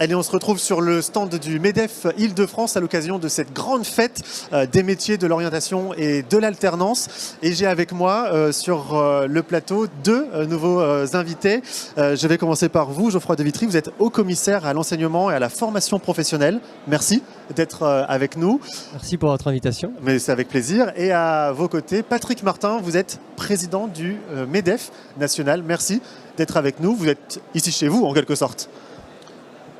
Allez, on se retrouve sur le stand du MEDEF Île-de-France à l'occasion de cette grande fête des métiers de l'orientation et de l'alternance. Et j'ai avec moi sur le plateau deux nouveaux invités. Je vais commencer par vous, Geoffroy de Vitry. Vous êtes haut-commissaire à l'enseignement et à la formation professionnelle. Merci d'être avec nous. Merci pour votre invitation. Mais c'est avec plaisir. Et à vos côtés, Patrick Martin, vous êtes président du MEDEF national. Merci d'être avec nous. Vous êtes ici chez vous, en quelque sorte.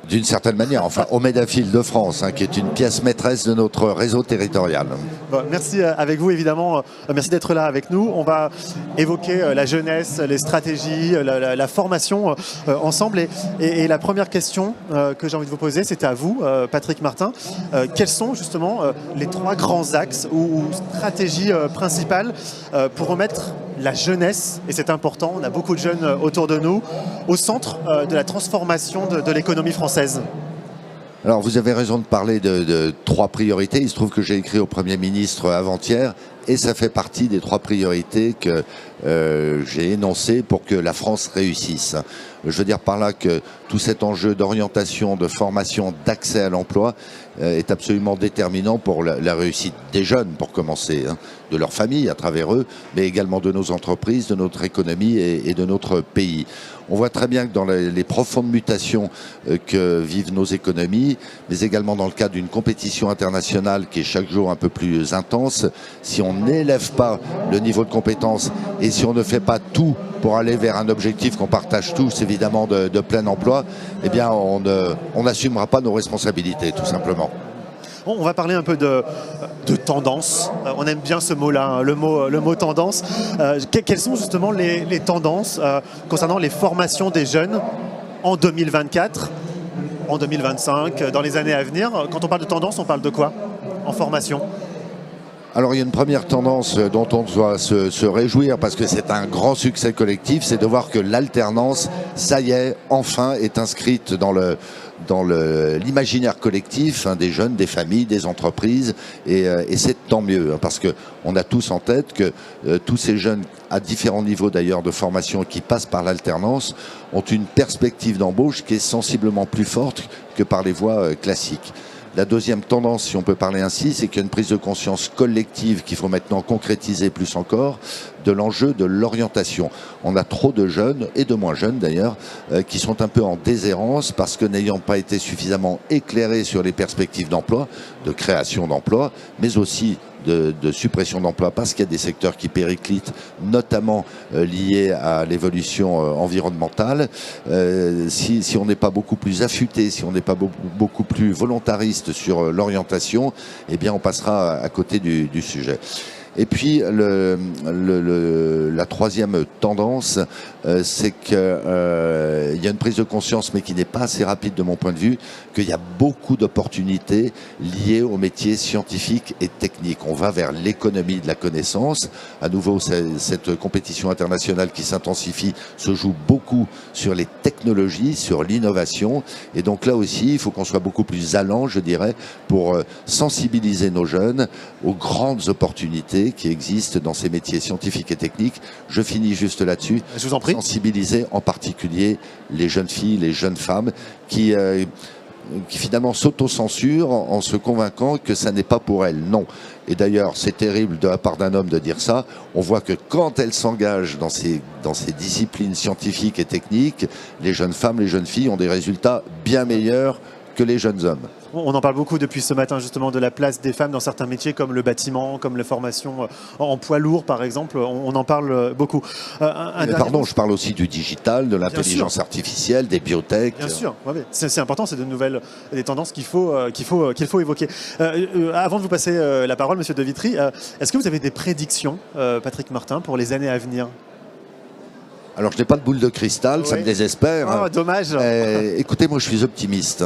D'une certaine manière, enfin au MEDEF Île-de-France, qui est une pièce maîtresse de notre réseau territorial. Bon, merci avec vous évidemment, merci d'être là avec nous. On va évoquer la jeunesse, les stratégies, la formation ensemble. Et la première question que j'ai envie de vous poser, c'est à vous, Patrick Martin. Quels sont justement les trois grands axes ou stratégies principales pour remettre la jeunesse, et c'est important, on a beaucoup de jeunes autour de nous, au centre de la transformation de l'économie française? Alors vous avez raison de parler de trois priorités. Il se trouve que j'ai écrit au Premier ministre avant-hier et ça fait partie des trois priorités que j'ai énoncées pour que la France réussisse. Je veux dire par là que tout cet enjeu d'orientation, de formation, d'accès à l'emploi est absolument déterminant pour la réussite des jeunes, pour commencer, de leur famille à travers eux, mais également de nos entreprises, de notre économie et de notre pays. On voit très bien que dans les profondes mutations que vivent nos économies, mais également dans le cadre d'une compétition internationale qui est chaque jour un peu plus intense, si on n'élève pas le niveau de compétence et si on ne fait pas tout pour aller vers un objectif qu'on partage tous, évidemment, de plein emploi, eh bien, on n'assumera pas nos responsabilités, tout simplement. On va parler un peu de tendance. On aime bien ce mot-là, le mot tendance. Quelles sont justement les tendances concernant les formations des jeunes en 2024, en 2025, dans les années à venir? Quand on parle de tendance, on parle de quoi en formation? Alors il y a une première tendance dont on doit se réjouir parce que c'est un grand succès collectif, c'est de voir que l'alternance, ça y est, enfin est inscrite dans l'imaginaire collectif des jeunes, des familles, des entreprises, et c'est tant mieux, parce qu'on a tous en tête que tous ces jeunes, à différents niveaux d'ailleurs de formation qui passent par l'alternance, ont une perspective d'embauche qui est sensiblement plus forte que par les voies classiques. La deuxième tendance, si on peut parler ainsi, c'est qu'il y a une prise de conscience collective qu'il faut maintenant concrétiser plus encore de l'enjeu de l'orientation. On a trop de jeunes, et de moins jeunes d'ailleurs, qui sont un peu en déshérence parce que n'ayant pas été suffisamment éclairés sur les perspectives d'emploi, de création d'emplois, mais aussi de suppression d'emplois parce qu'il y a des secteurs qui périclitent, notamment liés à l'évolution environnementale. Si on n'est pas beaucoup plus affûté, si on n'est pas beaucoup plus volontariste sur l'orientation, eh bien on passera à côté du sujet. Et puis la troisième tendance, c'est qu'il y a une prise de conscience, mais qui n'est pas assez rapide de mon point de vue, qu'il y a beaucoup d'opportunités liées aux métiers scientifiques et techniques. On va vers l'économie de la connaissance. À nouveau, cette compétition internationale qui s'intensifie se joue beaucoup sur les technologies, sur l'innovation. Et donc là aussi, il faut qu'on soit beaucoup plus allant, je dirais, pour sensibiliser nos jeunes aux grandes opportunités qui existent dans ces métiers scientifiques et techniques. Je finis juste là-dessus. Je vous en prie. Sensibiliser en particulier les jeunes filles, les jeunes femmes qui finalement s'autocensurent en se convainquant que ça n'est pas pour elles. Non. Et d'ailleurs, c'est terrible de la part d'un homme de dire ça. On voit que quand elles s'engagent dans ces disciplines scientifiques et techniques, les jeunes femmes, les jeunes filles ont des résultats bien meilleurs que les jeunes hommes. On en parle beaucoup depuis ce matin justement de la place des femmes dans certains métiers comme le bâtiment, comme les formations en poids lourd par exemple, on en parle beaucoup. Pardon, je parle aussi du digital, de l'intelligence artificielle, des biotech. Bien sûr, ouais, c'est important, c'est des tendances qu'il faut évoquer. Avant de vous passer la parole, Monsieur de Vitry, est-ce que vous avez des prédictions, Patrick Martin, pour les années à venir? Alors je n'ai pas de boule de cristal, ça me désespère. Oh, dommage. Écoutez, moi je suis optimiste.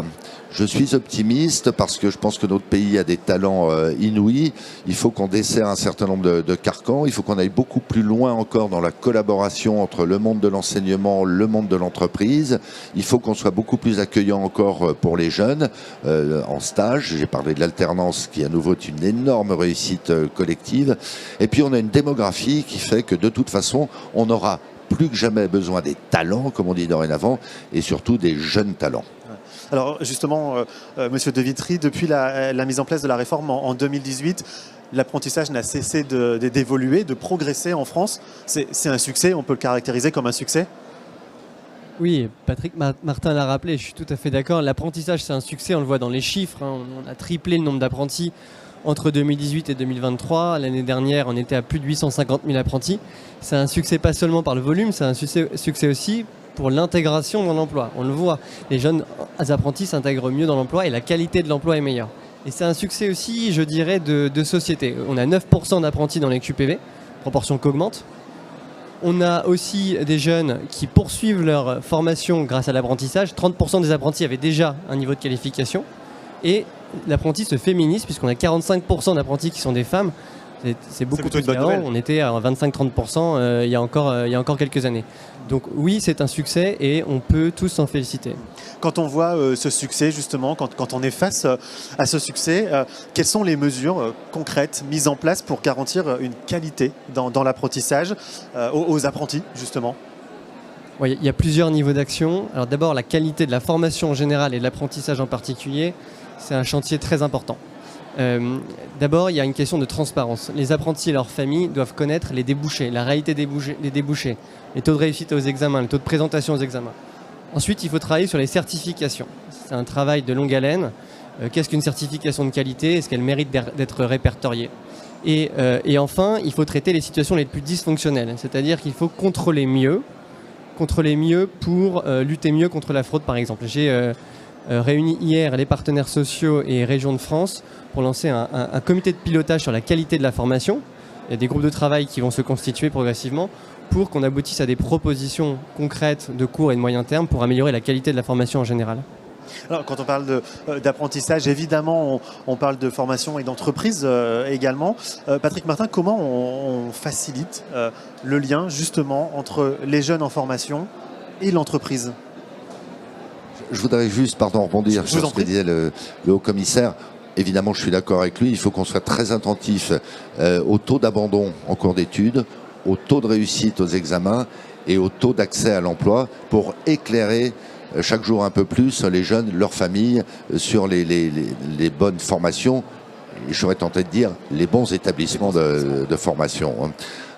Je suis optimiste parce que je pense que notre pays a des talents inouïs. Il faut qu'on desserre un certain nombre de carcans. Il faut qu'on aille beaucoup plus loin encore dans la collaboration entre le monde de l'enseignement, le monde de l'entreprise. Il faut qu'on soit beaucoup plus accueillant encore pour les jeunes en stage. J'ai parlé de l'alternance qui à nouveau est une énorme réussite collective. Et puis on a une démographie qui fait que de toute façon on aura plus que jamais besoin des talents, comme on dit dorénavant, et surtout des jeunes talents. Alors justement, Monsieur De Vitry, depuis la mise en place de la réforme en 2018, l'apprentissage n'a cessé d'évoluer, de progresser en France. C'est un succès, on peut le caractériser comme un succès? Oui, Patrick Martin l'a rappelé, je suis tout à fait d'accord. L'apprentissage, c'est un succès, on le voit dans les chiffres. On a triplé le nombre d'apprentis entre 2018 et 2023. L'année dernière, on était à plus de 850 000 apprentis. C'est un succès pas seulement par le volume, c'est un succès aussi pour l'intégration dans l'emploi. On le voit, les jeunes apprentis s'intègrent mieux dans l'emploi et la qualité de l'emploi est meilleure. Et c'est un succès aussi, je dirais, de société. On a 9% d'apprentis dans les QPV, proportion qu'augmente. On a aussi des jeunes qui poursuivent leur formation grâce à l'apprentissage. 30% des apprentis avaient déjà un niveau de qualification. Et l'apprenti se féminise puisqu'on a 45% d'apprentis qui sont des femmes. C'est beaucoup plus qu'avant. On était à 25-30% il y a encore quelques années. Donc oui, c'est un succès et on peut tous s'en féliciter. Quand on voit ce succès, justement, quand on est face à ce succès, quelles sont les mesures concrètes mises en place pour garantir une qualité dans l'apprentissage aux apprentis, justement? Oui, il y a plusieurs niveaux d'action. Alors d'abord, la qualité de la formation en général et de l'apprentissage en particulier, c'est un chantier très important. D'abord, il y a une question de transparence. Les apprentis et leurs familles doivent connaître les débouchés, la réalité des débouchés, les taux de réussite aux examens, les taux de présentation aux examens. Ensuite, il faut travailler sur les certifications. C'est un travail de longue haleine. Qu'est-ce qu'une certification de qualité? Est-ce qu'elle mérite d'être répertoriée? Et enfin, il faut traiter les situations les plus dysfonctionnelles. C'est-à-dire qu'il faut contrôler mieux pour lutter mieux contre la fraude, par exemple. J'ai réuni hier les partenaires sociaux et régions de France pour lancer un comité de pilotage sur la qualité de la formation. Il y a des groupes de travail qui vont se constituer progressivement pour qu'on aboutisse à des propositions concrètes de court et de moyen terme pour améliorer la qualité de la formation en général. Alors, quand on parle d'apprentissage, évidemment, on parle de formation et d'entreprise également. Patrick Martin, comment on facilite le lien justement entre les jeunes en formation et l'entreprise? Je voudrais juste, rebondir sur ce que disait le haut-commissaire. Évidemment, je suis d'accord avec lui. Il faut qu'on soit très attentif au taux d'abandon en cours d'études, au taux de réussite aux examens et au taux d'accès à l'emploi pour éclairer chaque jour un peu plus les jeunes, leurs familles, sur les bonnes formations. Et j'aurais tenté de dire les bons établissements de formation.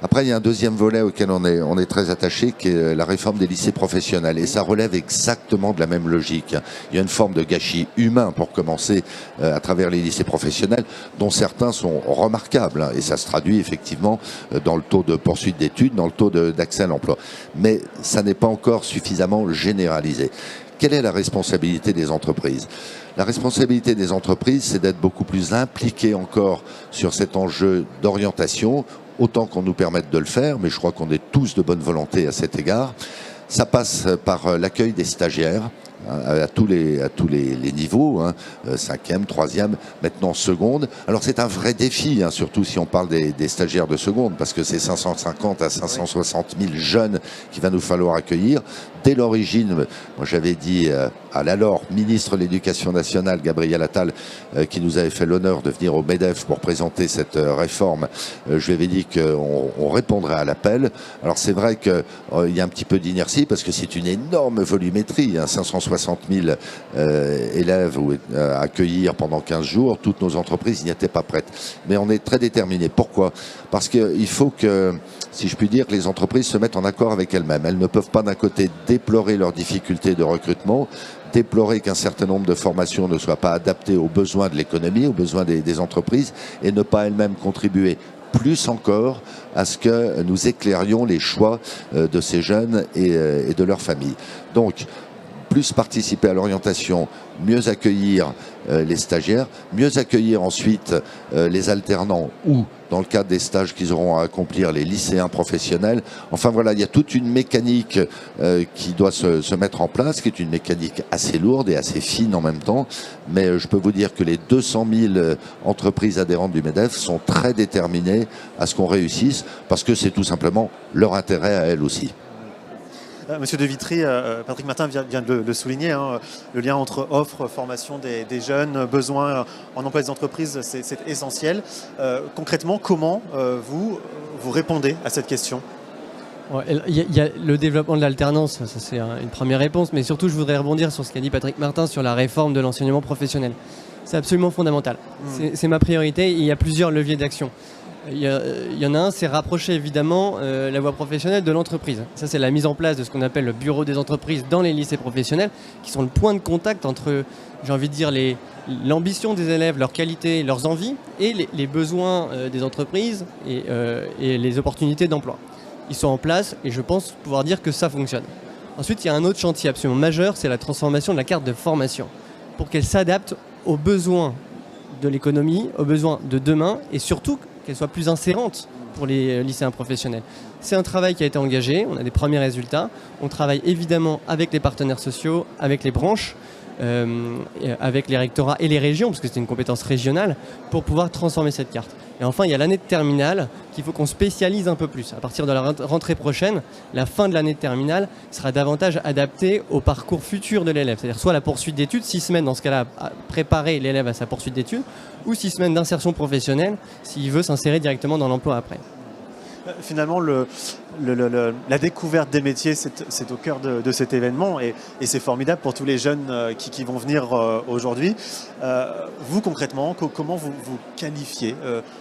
Après, il y a un deuxième volet auquel on est très attaché, qui est la réforme des lycées professionnels. Et ça relève exactement de la même logique. Il y a une forme de gâchis humain, pour commencer, à travers les lycées professionnels, dont certains sont remarquables. Et ça se traduit effectivement dans le taux de poursuite d'études, dans le taux d'accès à l'emploi. Mais ça n'est pas encore suffisamment généralisé. Quelle est la responsabilité des entreprises? La responsabilité des entreprises, c'est d'être beaucoup plus impliquées encore sur cet enjeu d'orientation, autant qu'on nous permette de le faire, mais je crois qu'on est tous de bonne volonté à cet égard. Ça passe par l'accueil des stagiaires à tous les niveaux, 5e, 3e, maintenant seconde. Alors c'est un vrai défi, surtout si on parle des stagiaires de seconde, parce que c'est 550 à 560 000 jeunes qu'il va nous falloir accueillir. Dès l'origine, moi j'avais dit à l'alors ministre de l'Éducation nationale, Gabriel Attal, qui nous avait fait l'honneur de venir au MEDEF pour présenter cette réforme, je lui avais dit qu'on répondrait à l'appel. Alors c'est vrai qu'il y a un petit peu d'inertie, parce que c'est une énorme volumétrie, 560 000 élèves à accueillir pendant 15 jours. Toutes nos entreprises n'y étaient pas prêtes. Mais on est très déterminés. Pourquoi? Parce qu'il faut que, si je puis dire, que les entreprises se mettent en accord avec elles-mêmes. Elles ne peuvent pas d'un côté déplorer leurs difficultés de recrutement, déplorer qu'un certain nombre de formations ne soient pas adaptées aux besoins de l'économie, aux besoins des entreprises, et ne pas elles-mêmes contribuer plus encore à ce que nous éclairions les choix de ces jeunes et de leurs familles. Donc, plus participer à l'orientation, mieux accueillir les stagiaires, mieux accueillir ensuite les alternants ou, dans le cadre des stages qu'ils auront à accomplir, les lycéens professionnels. Enfin voilà, il y a toute une mécanique qui doit se mettre en place, qui est une mécanique assez lourde et assez fine en même temps. Mais je peux vous dire que les 200 000 entreprises adhérentes du MEDEF sont très déterminées à ce qu'on réussisse, parce que c'est tout simplement leur intérêt à elles aussi. Monsieur De Vitry, Patrick Martin vient de le souligner, le lien entre offre, formation des jeunes, besoins en emploi des entreprises, c'est essentiel. Concrètement, comment vous répondez à cette question? Il y a le développement de l'alternance, ça c'est une première réponse, mais surtout je voudrais rebondir sur ce qu'a dit Patrick Martin sur la réforme de l'enseignement professionnel. C'est absolument fondamental. C'est ma priorité et il y a plusieurs leviers d'action. Il y en a un, c'est rapprocher évidemment la voie professionnelle de l'entreprise. Ça, c'est la mise en place de ce qu'on appelle le bureau des entreprises dans les lycées professionnels, qui sont le point de contact entre, j'ai envie de dire, l'ambition des élèves, leur qualité, leurs envies, et les besoins des entreprises et les opportunités d'emploi. Ils sont en place et je pense pouvoir dire que ça fonctionne. Ensuite, il y a un autre chantier absolument majeur, c'est la transformation de la carte de formation, pour qu'elle s'adapte aux besoins de l'économie, aux besoins de demain, et surtout qu'elle soit plus insérante pour les lycéens professionnels. C'est un travail qui a été engagé, on a des premiers résultats. On travaille évidemment avec les partenaires sociaux, avec les branches, avec les rectorats et les régions, parce que c'est une compétence régionale, pour pouvoir transformer cette carte. Et enfin, il y a l'année de terminale qu'il faut qu'on spécialise un peu plus. À partir de la rentrée prochaine, la fin de l'année de terminale sera davantage adaptée au parcours futur de l'élève. C'est-à-dire soit la poursuite d'études, 6 semaines dans ce cas-là, à préparer l'élève à sa poursuite d'études, ou 6 semaines d'insertion professionnelle s'il veut s'insérer directement dans l'emploi après. Finalement, la découverte des métiers, c'est au cœur de cet événement et c'est formidable pour tous les jeunes qui vont venir aujourd'hui. Vous, concrètement, comment vous qualifiez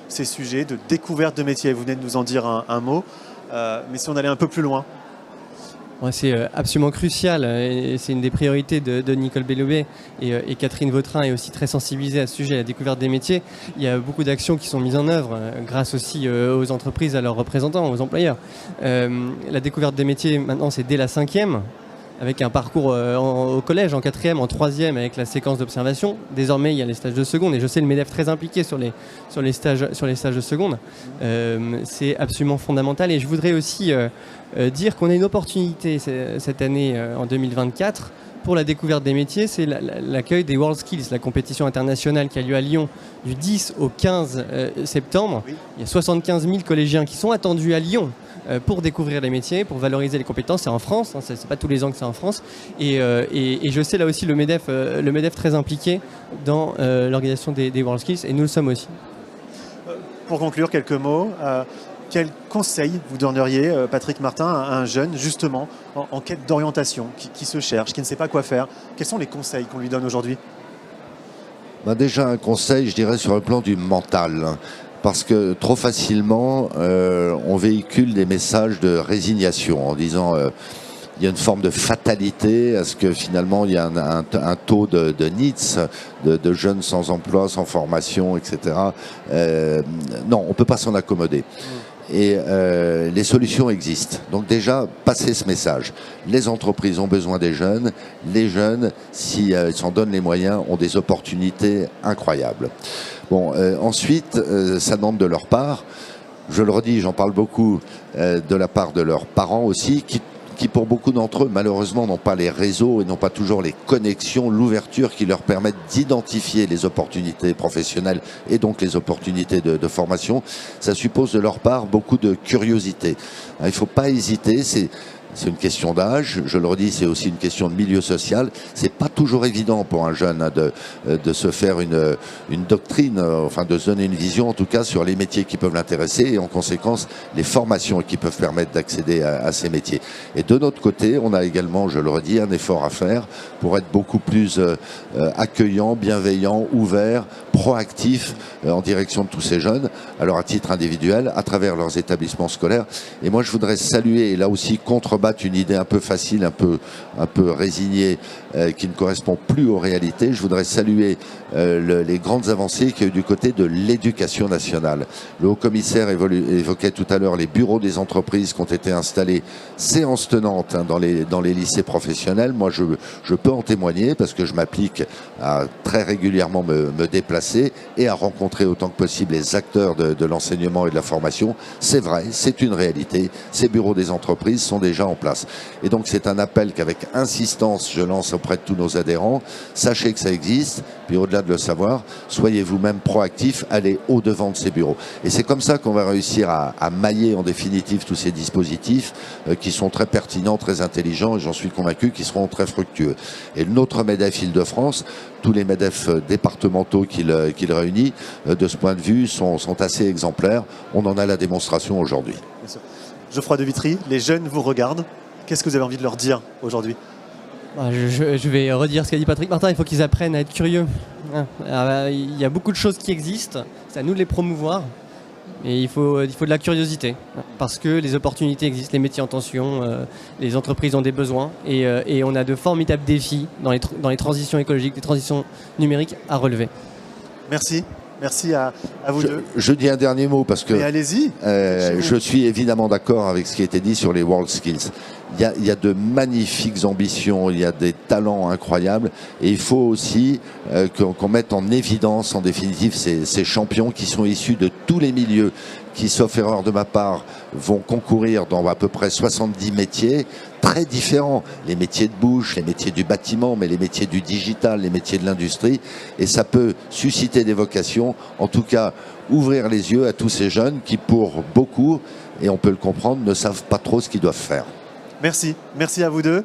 ces sujets de découverte de métiers? Vous venez de nous en dire un mot, mais si on allait un peu plus loin. Ouais, c'est absolument crucial et c'est une des priorités de Nicole Belloubet et Catherine Vautrin est aussi très sensibilisée à ce sujet, à la découverte des métiers. Il y a beaucoup d'actions qui sont mises en œuvre grâce aussi aux entreprises, à leurs représentants, aux employeurs. La découverte des métiers, maintenant, c'est dès la 5e, avec un parcours au collège, en 4e, en 3e, avec la séquence d'observation. Désormais, il y a les stages de seconde, et je sais le MEDEF très impliqué sur les stages de seconde. C'est absolument fondamental, et je voudrais aussi dire qu'on a une opportunité cette année, en 2024, pour la découverte des métiers. C'est l'accueil des World Skills, la compétition internationale qui a lieu à Lyon du 10 au 15 septembre. Oui. Il y a 75 000 collégiens qui sont attendus à Lyon pour découvrir les métiers, pour valoriser les compétences. C'est en France, hein, c'est pas tous les ans que c'est en France. Et je sais là aussi le MEDEF très impliqué dans l'organisation des World Skills, et nous le sommes aussi. Pour conclure, quelques mots. Quel conseil vous donneriez, Patrick Martin, à un jeune justement en quête d'orientation, qui se cherche, qui ne sait pas quoi faire? Quels sont les conseils qu'on lui donne aujourd'hui? Déjà un conseil, je dirais, sur le plan du mental. Parce que trop facilement, on véhicule des messages de résignation en disant il y a une forme de fatalité à ce que finalement il y a un taux de NEETs, de jeunes sans emploi, sans formation, etc. Non, on ne peut pas s'en accommoder. Et les solutions existent. Donc déjà, passez ce message. Les entreprises ont besoin des jeunes. Les jeunes, s'ils s'en donnent les moyens, ont des opportunités incroyables. Bon, ensuite, ça demande de leur part, je le redis, j'en parle beaucoup, de la part de leurs parents aussi, qui pour beaucoup d'entre eux, malheureusement, n'ont pas les réseaux et n'ont pas toujours les connexions, l'ouverture qui leur permettent d'identifier les opportunités professionnelles et donc les opportunités de formation. Ça suppose de leur part beaucoup de curiosité. Il ne faut pas hésiter, c'est une question d'âge, je le redis, c'est aussi une question de milieu social. C'est pas toujours évident pour un jeune de se faire une doctrine, enfin de se donner une vision en tout cas sur les métiers qui peuvent l'intéresser et en conséquence les formations qui peuvent permettre d'accéder à ces métiers. Et de notre côté, on a également, je le redis, un effort à faire pour être beaucoup plus accueillant, bienveillant, ouvert, proactif en direction de tous ces jeunes, alors à titre individuel, à travers leurs établissements scolaires. Et moi je voudrais saluer, et là aussi contrebattre une idée un peu facile, un peu résignée, qui ne correspond plus aux réalités. Je voudrais saluer les grandes avancées qu'il y a eu du côté de l'éducation nationale. Le haut-commissaire évoquait tout à l'heure les bureaux des entreprises qui ont été installés séance tenante dans les lycées professionnels. Moi, je peux en témoigner parce que je m'applique à très régulièrement me déplacer et à rencontrer autant que possible les acteurs de l'enseignement et de la formation. C'est vrai, c'est une réalité. Ces bureaux des entreprises sont déjà en place. Et donc, c'est un appel qu'avec insistance, je lance auprès de tous nos adhérents. Sachez que ça existe, puis au-delà de le savoir, soyez vous-même proactifs, allez au-devant de ces bureaux. Et c'est comme ça qu'on va réussir à mailler en définitive tous ces dispositifs qui sont très pertinents, très intelligents, et j'en suis convaincu qu'ils seront très fructueux. Et notre MEDEF Île-de-France, tous les MEDEF départementaux qu'il réunit, de ce point de vue, sont assez exemplaires. On en a la démonstration aujourd'hui. Geoffroy de Vitry, les jeunes vous regardent. Qu'est-ce que vous avez envie de leur dire aujourd'hui? Je vais redire ce qu'a dit Patrick Martin, il faut qu'ils apprennent à être curieux. Il y a beaucoup de choses qui existent, c'est à nous de les promouvoir. Et il faut de la curiosité, parce que les opportunités existent, les métiers en tension, les entreprises ont des besoins, et on a de formidables défis dans les transitions écologiques, les transitions numériques à relever. Merci. Merci à vous deux. Je dis un dernier mot parce que allez-y. Je suis évidemment d'accord avec ce qui a été dit sur les World Skills. Il y a de magnifiques ambitions, il y a des talents incroyables et il faut aussi qu'on mette en évidence en définitive ces champions qui sont issus de tous les milieux qui, sauf erreur de ma part, vont concourir dans à peu près 70 métiers très différents. Les métiers de bouche, les métiers du bâtiment, mais les métiers du digital, les métiers de l'industrie. Et ça peut susciter des vocations, en tout cas ouvrir les yeux à tous ces jeunes qui, pour beaucoup, et on peut le comprendre, ne savent pas trop ce qu'ils doivent faire. Merci. Merci à vous deux.